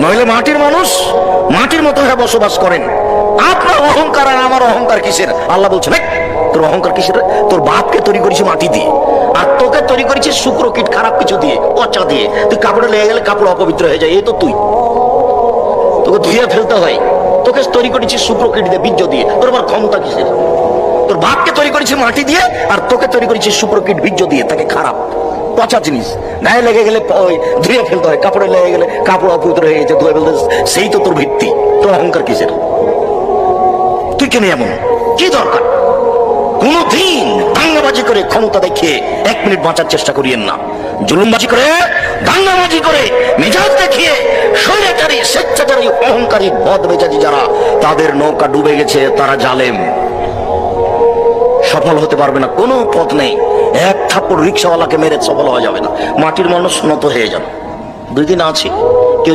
নইলে মাটির মানুষ মাটির মতো হয়ে বসবাস করেন। আপনার অহংকার আর আমার অহংকার কিসের? আল্লাহ বলছেন, তোর অহংকার কিসের? তোর বাপকে তৈরি করেছে মাটি দিয়ে, আর তোকে তৈরি করেছে শুক্র কীট, খারাপ কিছু দিয়ে, পচা দিয়ে। তুই কাপড়ে লেগে গেলে কাপড় অপবিত্র হয়ে যায়, এই তো তুই, তোকে ধুয়ে ফেলতে হয়। তোকে তৈরি করেছে শুক্র কীট দিয়ে, বীর্য দিয়ে, তোর আবার ক্ষমতা কিসের? তোর বাপকে তৈরি করেছে মাটি দিয়ে, আর তোকে তৈরি করেছে শুক্র কীট বীর্য দিয়ে। তাকে খারাপ পচা জিনিস, গায়ে লেগে গেলে ধুয়ে ফেলতে হয়, কাপড়ে লেগে গেলে কাপড় অপবিত্র হয়ে গেছে, ধুয়ে ফেলতে, সেই তো তোর ভিত্তি। তোর অহংকার কিসের? তুই কেন এমন? কি দরকার? কোনদিন দাঙ্গাবাজি করে ক্ষমতা দেখিয়ে 1 মিনিট বাঁচার চেষ্টা করিয়েন না। জুলুমবাজি করে, দাঙ্গাবাজি করে, মেজাজ দেখিয়ে স্বৈরাচারী, স্বেচ্ছাচারী, অহংকারী, বদমেজাজি যারা, তাদের নৌকা ডুবে গেছে, তারা জালেম। সফল হতে পারবে না, কোনো পথ নেই। 1 থাপ্পড় রিক্সাওয়ালাকে মেরে সফল হওয়া যাবে না। মাটির মানুষ নত হয়ে যাবে। 2 দিন আছে, কেউ